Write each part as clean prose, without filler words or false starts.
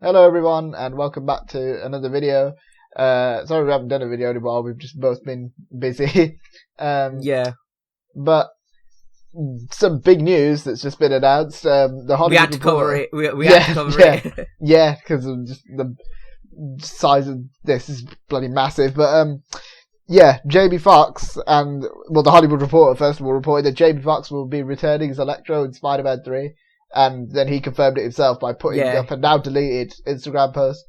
Hello everyone, and welcome back to another video. Sorry we haven't done a video anymore, we've just both been busy. Yeah. But some big news that's just been announced. The Hollywood We had to Reporter, cover it. We had to cover it. Yeah, because of just the size of this is bloody massive. But Jamie Foxx and, the Hollywood Reporter first of all reported that Jamie Foxx will be returning as Electro in Spider-Man 3. And then he confirmed it himself by putting up a now deleted Instagram post,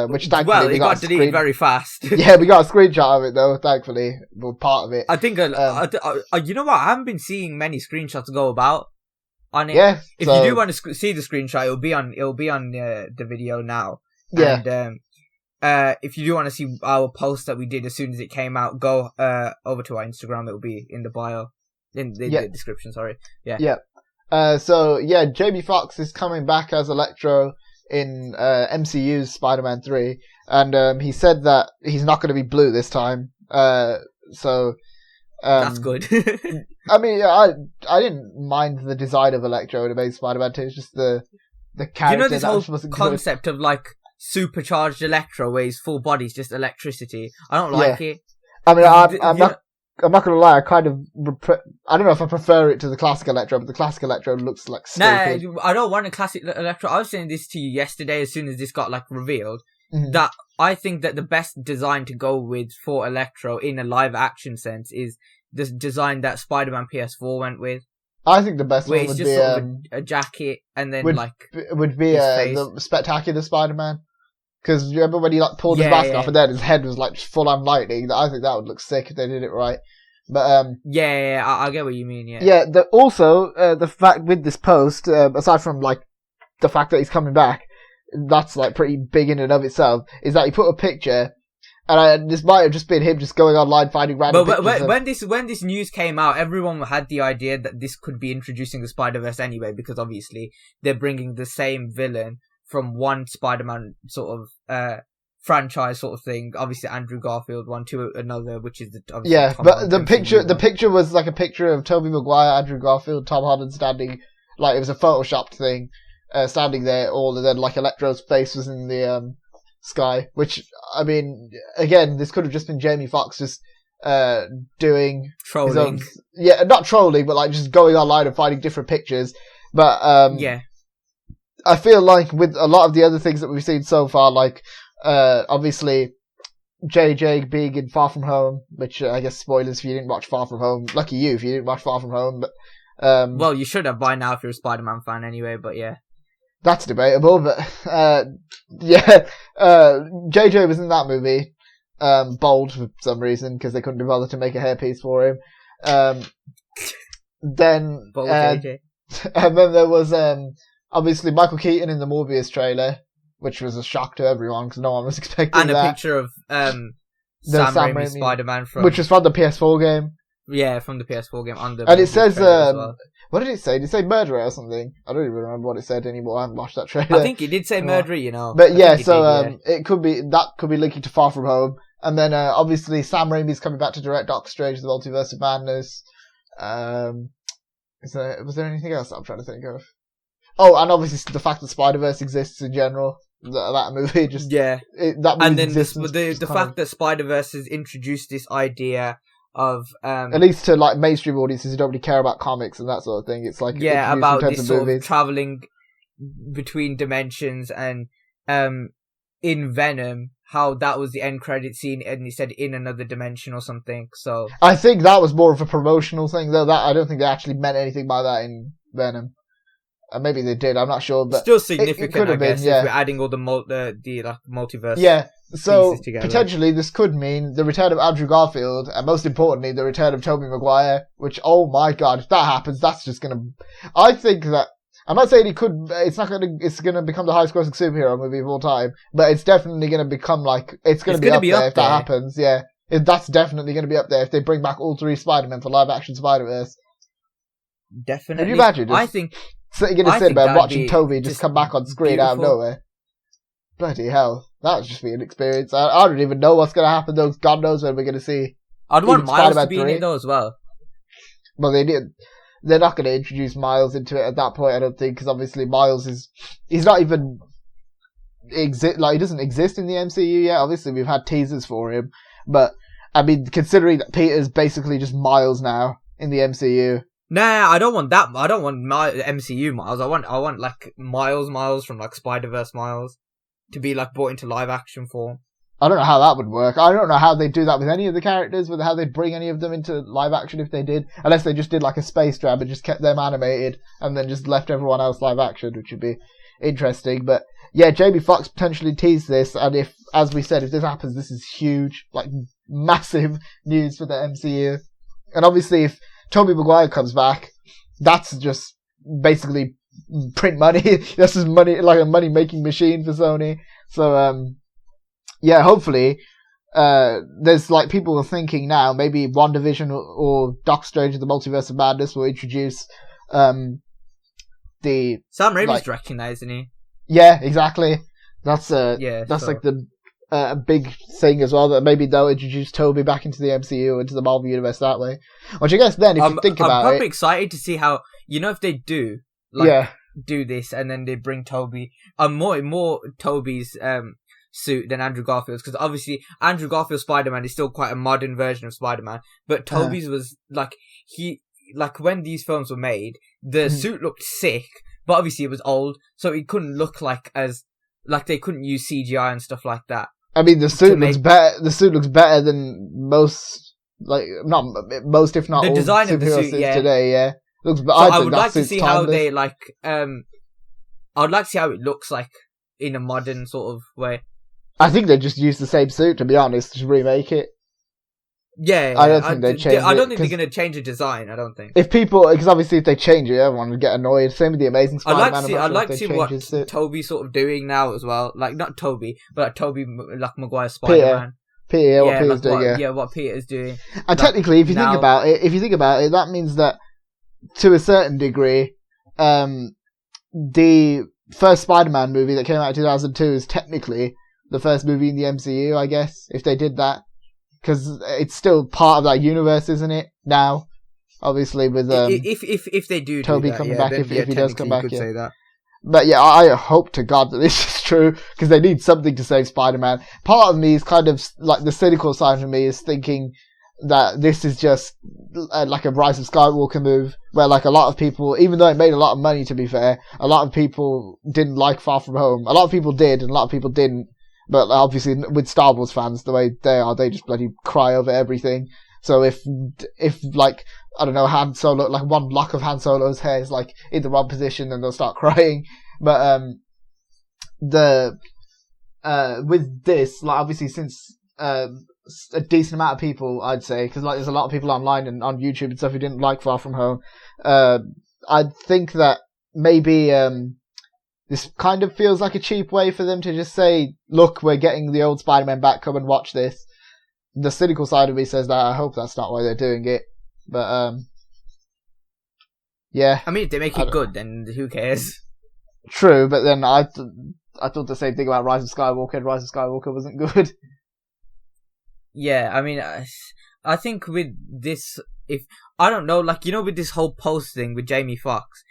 which thankfully it got deleted very fast. Yeah, we got a screenshot of it though. Thankfully, well, part of it. I think you know what? I haven't been seeing many screenshots go about on it. Yeah. If you do want to see the screenshot, it'll be on the video now. Yeah. And if you do want to see our post that we did as soon as it came out, go over to our Instagram. It'll be in the bio, in the description. Sorry. Yeah. Yeah. Jamie Foxx is coming back as Electro in MCU's Spider-Man 3, and he said that he's not going to be blue this time. That's good. I mean, I didn't mind the design of Electro in Amazing Spider-Man 2. It's just the character. You know this whole concept of like supercharged Electro, where his full body's just electricity. I don't like it. I mean, I'm not gonna lie. I kind of I don't know if I prefer it to the classic Electro, but the classic Electro looks like stupid. Nah, I don't want a classic Electro. I was saying this to you yesterday, as soon as this got revealed, that I think that the best design to go with for Electro in a live action sense is the design that Spider-Man PS4 went with. I think the best one would be sort of a jacket, and then would be the Spectacular Spider-Man. Because you remember when he pulled his mask off and then his head was full on lightning? I think that would look sick if they did it right. But I get what you mean. Yeah. Yeah. The fact with this post, aside from the fact that he's coming back, that's pretty big in and of itself. Is that he put a picture, and this might have just been him just going online finding random pictures. But when this news came out, everyone had the idea that this could be introducing the Spider-Verse anyway, because obviously they're bringing the same villain from one Spider-Man sort of franchise sort of thing, obviously Andrew Garfield one, to another, which is Tom but the picture was a picture of Tobey Maguire, Andrew Garfield, Tom Holland standing, it was a photoshopped thing, standing there all, and then Electro's face was in the sky, which, I mean, again, this could have just been Jamie Foxx just doing trolling. Not trolling, but just going online and finding different pictures, but I feel like with a lot of the other things that we've seen so far, obviously JJ being in Far From Home, which I guess spoilers if you didn't watch Far From Home. Lucky you if you didn't watch Far From Home. But well, you should have by now if you're a Spider-Man fan anyway. But yeah, that's debatable. But JJ was in that movie, bald for some reason because they couldn't be bothered to make a hairpiece for him. Then bald JJ. And then there was obviously Michael Keaton in the Morbius trailer, which was a shock to everyone because no one was expecting that. And a picture of Sam Raimi's Spider-Man which was from the PS4 game. Yeah, from the PS4 game. And it says, what did it say? Did it say murderer or something? I don't even remember what it said anymore. I haven't watched that trailer. I think it did say murderer, you know. But it could be linking to Far From Home. And then obviously Sam Raimi's coming back to direct Doctor Strange: The Multiverse of Madness. Was there anything else that I'm trying to think of? Oh, and obviously the fact that Spider-Verse exists in general. That movie just... Yeah. That movie and then the fact that Spider-Verse has introduced this idea of... at least to mainstream audiences who don't really care about comics and that sort of thing. It's about this sort of travelling between dimensions, and in Venom, how that was the end credit scene and he said in another dimension or something. So I think that was more of a promotional thing though. That I don't think they actually meant anything by that in Venom. Maybe they did, I'm not sure, but still significant, I guess, if we're adding all the multiverse. Yeah, so potentially this could mean the return of Andrew Garfield, and most importantly, the return of Tobey Maguire, which, oh my god, if that happens, that's just gonna... I think that... I'm not saying it's gonna become the highest grossing superhero movie of all time, but it's definitely gonna become it's gonna be up there if that happens, yeah. That's definitely gonna be up there if they bring back all three Spider-Men for live action Spider-Verse. Definitely. Can you imagine? I think... Sitting in a cinema and watching Toby just come back on screen beautiful. Out of nowhere. Bloody hell. That would just be an experience. I don't even know what's going to happen though. God knows when we're going to see. I'd want Miles to be in it though as well. Well, they're not going to introduce Miles into it at that point, I don't think, because obviously Miles he's not even he doesn't exist in the MCU yet. Obviously, we've had teasers for him, but I mean, considering that Peter's basically just Miles now in the MCU. Nah, I don't want that. I don't want my MCU Miles. I want like Miles from like Spider-Verse Miles to be like brought into live action form. I don't know how that would work. I don't know how they'd do that with any of the characters, with how they'd bring any of them into live action if they did. Unless they just did like a space jam and just kept them animated and then just left everyone else live action, which would be interesting. But yeah, Jamie Foxx potentially teased this, and if, as we said, if this happens, this is huge, like massive news for the MCU. And obviously if Tobey Maguire comes back, that's just basically print money. That's just money, like a money-making machine for Sony. So, yeah, hopefully, there's like people are thinking now maybe WandaVision or Doctor Strange in the Multiverse of Madness will introduce the Sam Raimi's directing that, isn't he? Yeah, exactly. That's like a big thing as well, that maybe they'll introduce Toby back into the MCU or into the Marvel Universe that way. Which I guess then, if you think about it... I'm probably excited to see how, if they do do this and then they bring Toby, more Toby's suit than Andrew Garfield's, because obviously Andrew Garfield's Spider-Man is still quite a modern version of Spider-Man, but Toby's was when these films were made, the suit looked sick, but obviously it was old, so it couldn't look they couldn't use CGI and stuff like that. I mean, the suit looks better. The suit looks better than most, not most, if not the all design of the suit today. Yeah, looks. So I would like to see how they I would like to see how it looks like in a modern sort of way. I think they just use the same suit, to be honest, to remake it. Yeah, I don't think they change it. I don't think they're going to change the design, I don't think. Because obviously if they change it, everyone would get annoyed. Same with the Amazing Spider-Man. I'd like to see what Toby's sort of doing now as well. Like, not Toby, but like Tobey Maguire's Spider-Man. Peter, what Peter's doing, yeah, what Peter's doing. And technically, if you think about it, that means that, to a certain degree, the first Spider-Man movie that came out in 2002 is technically the first movie in the MCU, I guess, if they did that. Because it's still part of that universe, isn't it? Now, obviously, with if they do Toby that, coming back, if he does come back, say that. But yeah, I hope to God that this is true, because they need something to save Spider-Man. Part of me is kind of like the cynical side of me is thinking that this is just like a Rise of Skywalker move, where like a lot of people, even though it made a lot of money, to be fair, a lot of people didn't like Far From Home. A lot of people did, and a lot of people didn't. But obviously, with Star Wars fans, the way they are, they just bloody cry over everything. So if like, I don't know, Han Solo, like one lock of Han Solo's hair is like in the wrong position, then they'll start crying. But with this, like obviously since a decent amount of people, I'd say, because like there's a lot of people online and on YouTube and stuff who didn't like Far From Home, I think that maybe this kind of feels like a cheap way for them to just say, look, we're getting the old Spider-Man back, come and watch this. The cynical side of me says that I hope that's not why they're doing it. But, yeah. I mean, if they make it good, then who cares? True, but then I thought the same thing about Rise of Skywalker, and Rise of Skywalker wasn't good. Yeah, I mean, I think with this, I don't know, like, with this whole post thing with Jamie Foxx,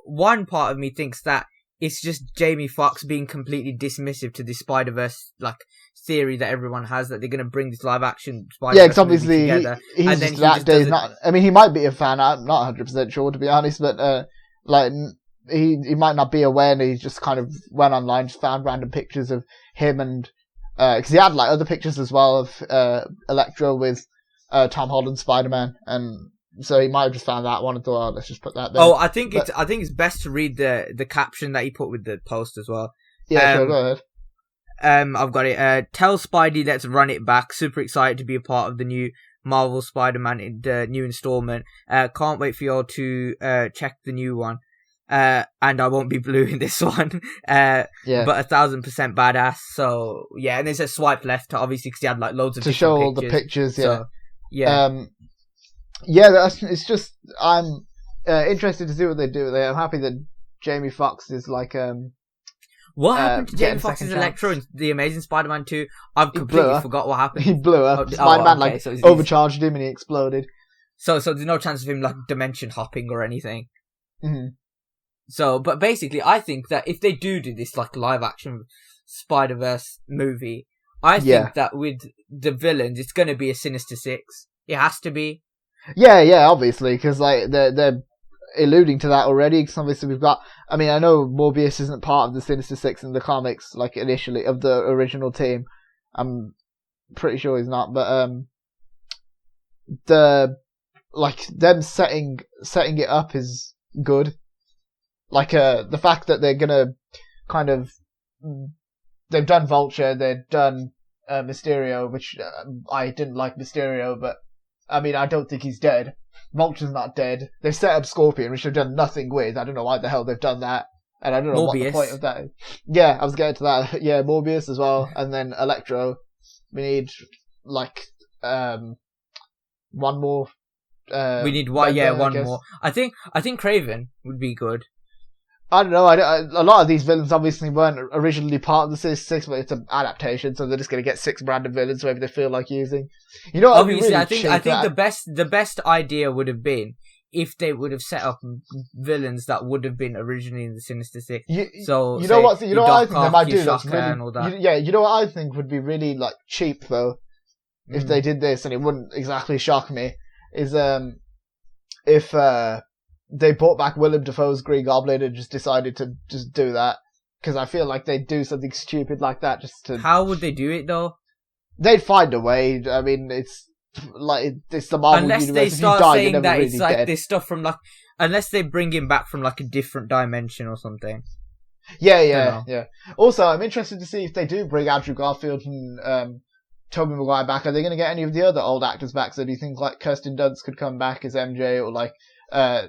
one part of me thinks that it's just Jamie Foxx being completely dismissive to the Spider-Verse theory that everyone has, that they're going to bring this live action Spider-Verse because obviously together. I mean, he might be a fan. I'm not 100% sure, to be honest, but he might not be aware, and he just kind of went online, just found random pictures of him, and because he had other pictures as well of Electro with Tom Holland's Spider-Man, and so he might have just found that one and thought, let's just put that there. Oh, I think it's best to read the caption that he put with the post as well. Yeah, sure, go ahead. I've got it. Tell Spidey, let's run it back. Super excited to be a part of the new Marvel Spider-Man, the new installment. Can't wait for y'all to check the new one. And I won't be blue in this one. But 1,000% badass. So yeah, and it says swipe left, obviously, because he had loads of to show all pictures. The pictures. Yeah, so, yeah. Yeah, it's just I'm interested to see what they do with it. I'm happy that Jamie Foxx is what happened to Jamie Foxx's Electro in The Amazing Spider-Man 2? I've completely forgot what happened. He blew up. Spider-Man overcharged him and he exploded. So there's no chance of him dimension hopping or anything. Mm-hmm. So, but basically, I think that if they do this like live action Spider-Verse movie, I think that with the villains, it's going to be a Sinister Six. It has to be. Yeah, obviously, because like they're alluding to that already. Because obviously we've got. I mean, I know Morbius isn't part of the Sinister Six in the comics, like initially of the original team. I'm pretty sure he's not, but them setting it up is good. Like the fact that they're gonna kind of they've done Vulture, they've done Mysterio, which I didn't like Mysterio, but I mean I don't think he's dead. Vulture's not dead. They've set up Scorpion, which they've done nothing with. I don't know why the hell they've done that, and I don't know what the point of that is. Yeah, I was getting to that. Yeah, Morbius as well, and then Electro. We need like one more. We need one. Yeah, one more. I think Kraven would be good. I don't know. A lot of these villains obviously weren't originally part of the Six, but it's an adaptation, so they're just going to get 6 random villains whoever they feel like using. You know, obviously, really I think the best idea would have been if they would have set up villains that would have been originally in the Sinister Six. You know what I think they might do. That's really, and all that. You know what I think would be really like cheap though, if they did this, and it wouldn't exactly shock me. Is if they brought back Willem Dafoe's Green Goblin and just decided to just do that, because I feel like they'd do something stupid like that just to. How would they do it though? They'd find a way. I mean, it's the Marvel unless universe. They start saying that really it's like dead. this stuff from like, unless they bring him back from like a different dimension or something. Yeah. Also, I'm interested to see if they do bring Andrew Garfield and Tobey Maguire back. Are they going to get any of the other old actors back? So do you think like Kirsten Dunst could come back as MJ, or like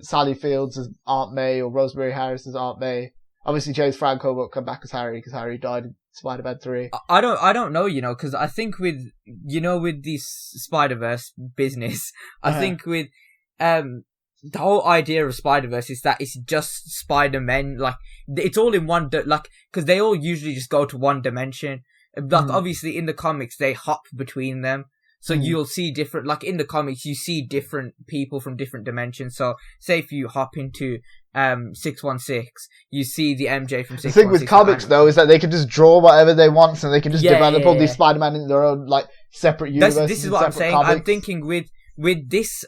Sally Fields as Aunt May, or Rosemary Harris as Aunt May? Obviously, James Franco won't come back as Harry because Harry died in Spider-Man 3. I don't know, because I think with this Spider-Verse business, I think with the whole idea of Spider-Verse is that it's just Spider-Men, like it's all in one, like because they all usually just go to one dimension. Like obviously in the comics they hop between them. So you'll see different, like in the comics, you see different people from different dimensions. So say if you hop into 616, you see the MJ from 616. The thing with comics though is that they can just draw whatever they want, so they can just develop all these Spider-Man in their own like separate universes. This is what I'm saying. Comics. I'm thinking with this,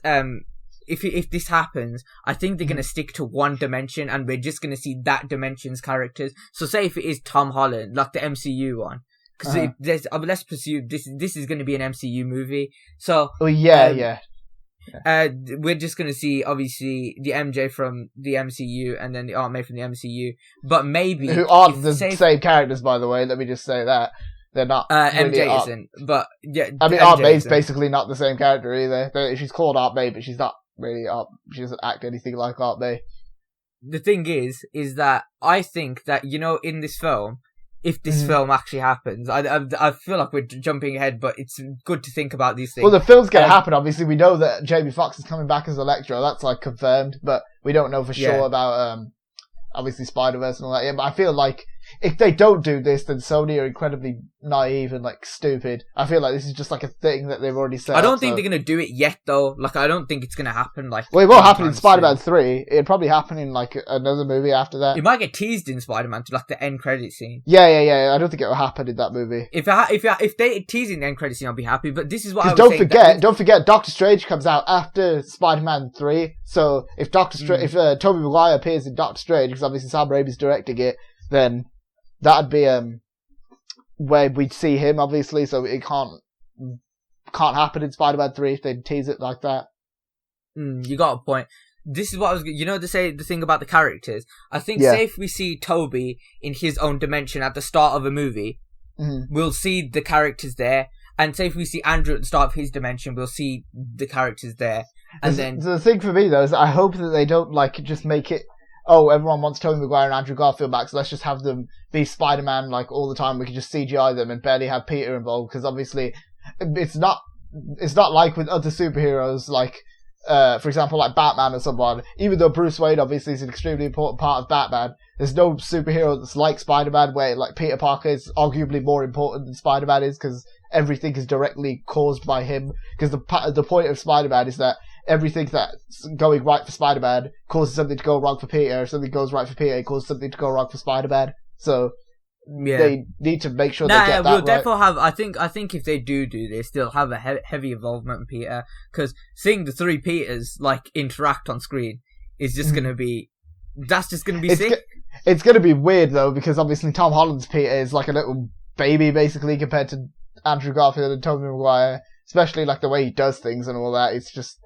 if this happens, I think they're gonna stick to one dimension, and we're just gonna see that dimension's characters. So say if it is Tom Holland, like the MCU one. Because let's presume this is going to be an MCU movie, so we're just going to see obviously the MJ from the MCU and then the Aunt May from the MCU, but maybe who aren't the same characters, by the way. Let me just say that they're not. MJ isn't, but yeah, I mean Aunt May's basically not the same character either. She's called Aunt May, but she's not really she doesn't act anything like Aunt May. The thing is that I think that in this film. If this film actually happens, I feel like we're jumping ahead, but it's good to think about these things. Well, the film's going to happen, obviously. We know that Jamie Foxx is coming back as Electro. That's, like, confirmed, but we don't know for sure about, obviously, Spider-Verse and all that. Yeah, but I feel like if they don't do this, then Sony are incredibly naive and, like, stupid. I feel like this is just, like, a thing that they've already set I don't think they're going to do it yet, though. Like, I don't think it's going to happen, like... Well, it won't happen in Spider-Man 3. It'd probably happen in, like, another movie after that. It might get teased in Spider-Man to, like, the end credit scene. Yeah. I don't think it'll happen in that movie. If they tease in the end credit scene, I'll be happy, but this is what I was saying. Don't forget, Doctor Strange comes out after Spider-Man 3, so if if Tobey Maguire appears in Doctor Strange, because obviously Sam Raimi's directing it, then... That'd be where we'd see him, obviously, so it can't happen in Spider-Man 3 if they tease it like that. You got a point. This is what I was... the thing about the characters. I think, say if we see Toby in his own dimension at the start of a movie, we'll see the characters there. And say if we see Andrew at the start of his dimension, we'll see the characters there. And the thing for me, though, is I hope that they don't, like, just make it... Oh, everyone wants Tobey Maguire and Andrew Garfield back, so let's just have them be Spider-Man like all the time. We can just CGI them and barely have Peter involved, because obviously it's not like with other superheroes, like for example, like Batman or someone. Even though Bruce Wayne obviously is an extremely important part of Batman, there's no superhero that's like Spider-Man, where like Peter Parker is arguably more important than Spider-Man is, because everything is directly caused by him. Because the point of Spider-Man is that everything that's going right for Spider-Man causes something to go wrong for Peter. If something goes right for Peter, it causes something to go wrong for Spider-Man. So they need to make sure they get that we'll right. Therefore have. I think if they do this, they'll have a heavy involvement in Peter, because seeing the three Peters like interact on screen is just gonna be. That's just gonna be sick. It's gonna be weird though, because obviously Tom Holland's Peter is like a little baby basically compared to Andrew Garfield and Tobey Maguire, especially like the way he does things and all that. It's just,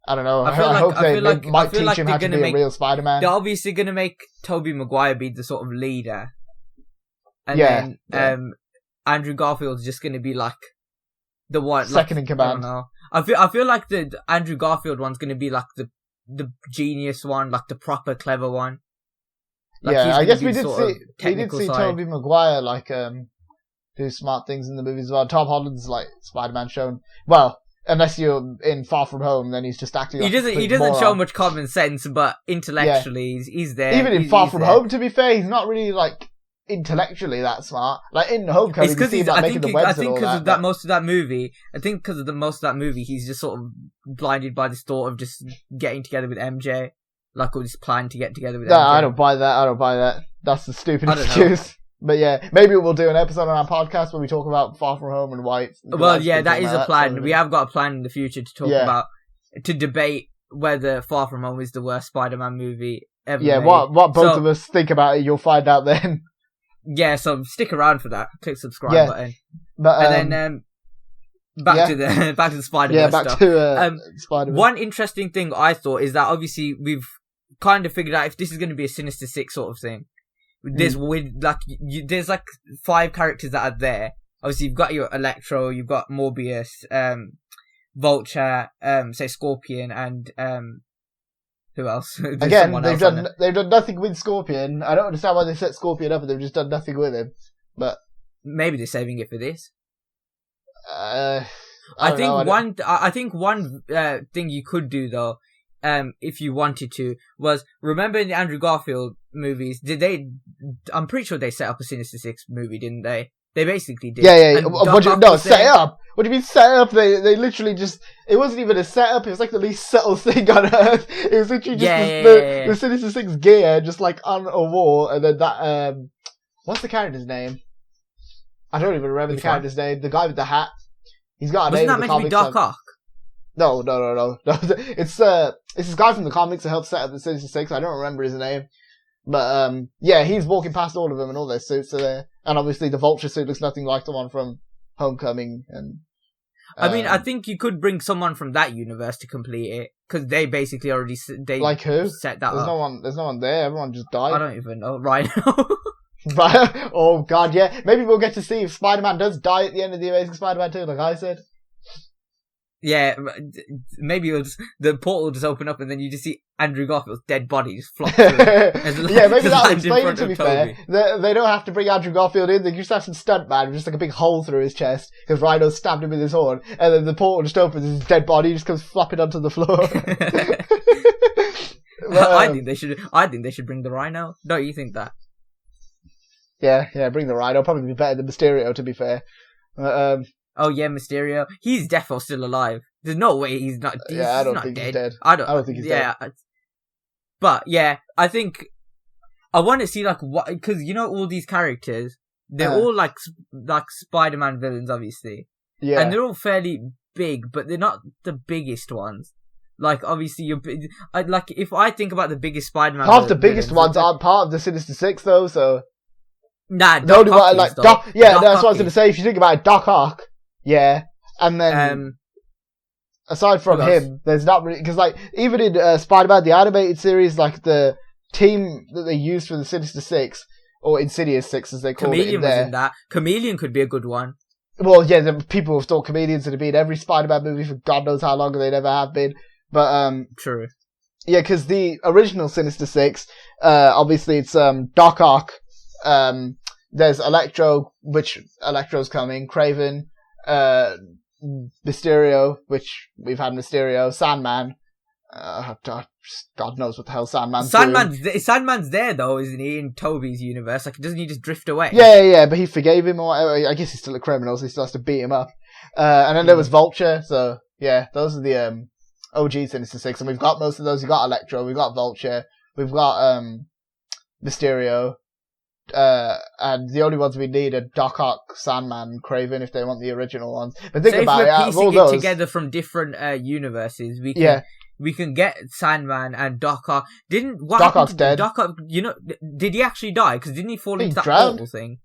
I don't know. I hope they might teach him how to be a real Spider-Man. They're obviously going to make Tobey Maguire be the sort of leader. And then Andrew Garfield's just going to be like the one. Second in command. I don't know. I feel like the Andrew Garfield one's going to be like the genius one, like the proper clever one. Like I guess we did see Tobey Maguire like do smart things in the movies as well. Tom Holland's like Spider-Man shown. Well, unless you're in Far From Home, then he's just acting. He doesn't show much common sense, but intellectually he's there. Even in Far From Home, to be fair, he's not really like intellectually that smart. Like in Homecoming, it's because he's making the webs and all that. I think most of that movie, he's just sort of blinded by this thought of just getting together with MJ, like, or this plan to get together with MJ. I don't buy that. That's the stupid excuse. But yeah, maybe we'll do an episode on our podcast where we talk about Far From Home and why it's... Well, yeah, that is a plan. We have got a plan in the future to talk about, to debate whether Far From Home is the worst Spider-Man movie ever made. What both of us think about it, you'll find out then. Yeah, so stick around for that. Click subscribe button. But, and then back to the Spider-Man stuff. To Spider-Man. One interesting thing I thought is that obviously we've kind of figured out if this is going to be a Sinister Six sort of thing. There's there's like 5 characters that are there. Obviously, you've got your Electro, you've got Morbius, Vulture, say Scorpion, and who else? Again, they've done nothing with Scorpion. I don't understand why they set Scorpion up and they've just done nothing with him. But maybe they're saving it for this. I think one thing you could do though, if you wanted to, was remember in the Andrew Garfield movies, I'm pretty sure they set up a Sinister Six movie, didn't they? They basically did. Yeah. Set up. What do you mean set up? They literally just, it wasn't even a setup, it was like the least subtle thing on Earth. It was literally just the Sinister Six gear just like on a wall, and then that, what's the character's name? I don't even remember the character's name. The guy with the hat. He's got a name in the comics. Wasn't that meant to be Doc No. Ock? It's this guy from the comics that helped set up the Sinister Six. I don't remember his name. But, he's walking past all of them and all their suits are there. And obviously the Vulture suit looks nothing like the one from Homecoming. And I mean, I think you could bring someone from that universe to complete it. Because they basically already... like who? Set that up. There's no one there. Everyone just died. I don't even know. Right. Oh, God, yeah. Maybe we'll get to see if Spider-Man does die at the end of The Amazing Spider-Man 2, like I said. Yeah, maybe the portal will just open up and then you just see Andrew Garfield's dead body just flop through. Yeah, maybe that'll explain it, to be fair. They don't have to bring Andrew Garfield in, they just have some stuntman with just like a big hole through his chest, because Rhino stabbed him with his horn, and then the portal just opens and his dead body just comes flopping onto the floor. I think they should bring the Rhino. Don't you think that? Yeah, bring the Rhino. Probably be better than Mysterio, to be fair. Oh yeah, Mysterio. He's definitely still alive. There's no way he's not. I don't think he's dead. I don't think he's dead. But yeah, I think I want to see like what, because you know all these characters, they're all like Spider-Man villains, obviously. Yeah. And they're all fairly big, but they're not the biggest ones. Like obviously, if I think about the biggest Spider-Man, half the biggest ones aren't part of the Sinister Six though. So nah, that's what I was going to say. If you think about it, Doc Ock. Yeah, and then aside from him, there's not really, because like even in Spider-Man the animated series, like the team that they used for the Sinister Six, or Insidious Six as they call it in there. Was in that. Chameleon could be a good one. Well, yeah, the people have thought Chameleons would have been every Spider-Man movie for God knows how long, and they never have been. But true. Yeah, because the original Sinister Six, obviously it's Doc Ock. There's Electro, which Electro's coming. Craven. Mysterio, which we've had Mysterio, Sandman. God knows what the hell Sandman's doing. Sandman's there though, isn't he? In Toby's universe, like doesn't he just drift away? Yeah, but he forgave him, or I guess he's still a criminal, so he still has to beat him up. And then there was Vulture. So yeah, those are the OG Sinister Six, and we've got most of those. We've got Electro, we've got Vulture, we've got Mysterio, and the only ones we need are Doc Ock, Sandman, Kraven if they want the original ones. But think about it, out of all those, together from different universes, we can get Sandman and Doc Ock. Doc Ock's dead. Doc Ock, did he actually die? Because didn't he fall into that drowned. portal thing?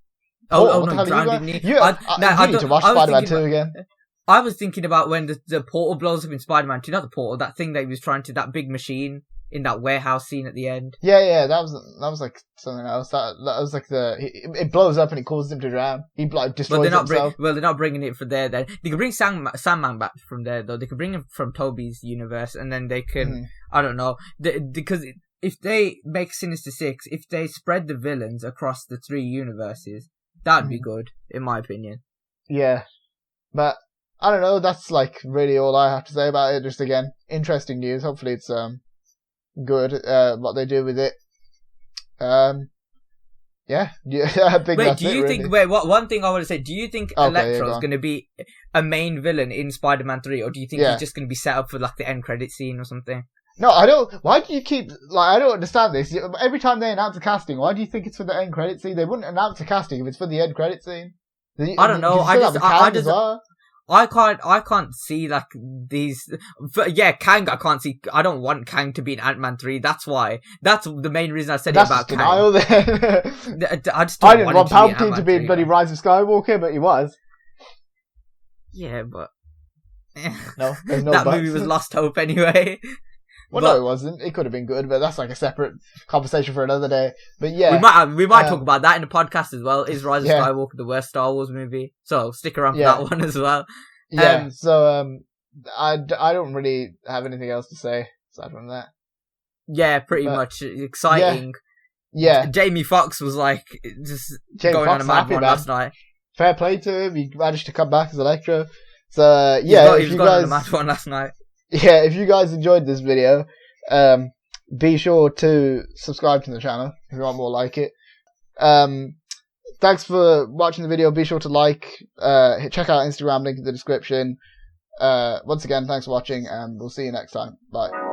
Oh no, he drowned, didn't he? You need to watch Spider-Man 2 again. I was thinking about when the portal blows up in Spider-Man 2, not the portal, that thing that he was trying to, that big machine in that warehouse scene at the end. Yeah, that was like something else. That was like it blows up and it causes him to drown. He like destroys himself. They're not bringing it from there then. They can bring Sandman back from there though. They can bring him from Tobey's universe, and then they can, I don't know, because if they make Sinister Six, if they spread the villains across the 3 universes, that'd be good, in my opinion. Yeah, but I don't know, that's like really all I have to say about it. Just again, interesting news. Hopefully it's good what they do with it. Yeah, I think that's it. One thing I want to say, do you think Electro is going to be a main villain in Spider-Man 3, or do you think he's just going to be set up for like the end credit scene or something? No, I don't. Why do you keep I don't understand this. Every time they announce a casting, why do you think it's for the end credit scene? They wouldn't announce a casting if it's for the end credit scene. I don't know. I can't see like these. Kang. I can't see. I don't want Kang to be in Ant-Man 3. That's why. That's the main reason I said it about Kang. I didn't want Palpatine to be in bloody Rise of Skywalker, but he was. Yeah, but no, there's no. That movie was lost hope anyway. Well, no, it wasn't. It could have been good, but that's like a separate conversation for another day. But yeah, we might talk about that in the podcast as well. Is Rise of Skywalker the worst Star Wars movie? So stick around for that one as well. Yeah. So I don't really have anything else to say aside from that. Yeah, pretty much exciting. Yeah. Jamie Foxx was like going on a mad one last night. Fair play to him. He managed to come back as Electro. So yeah, he was going on a mad one last night. Yeah, if you guys enjoyed this video, be sure to subscribe to the channel if you want more like it. Thanks for watching the video. Be sure to check out Instagram, link in the description. Once again, thanks for watching, and we'll see you next time. Bye.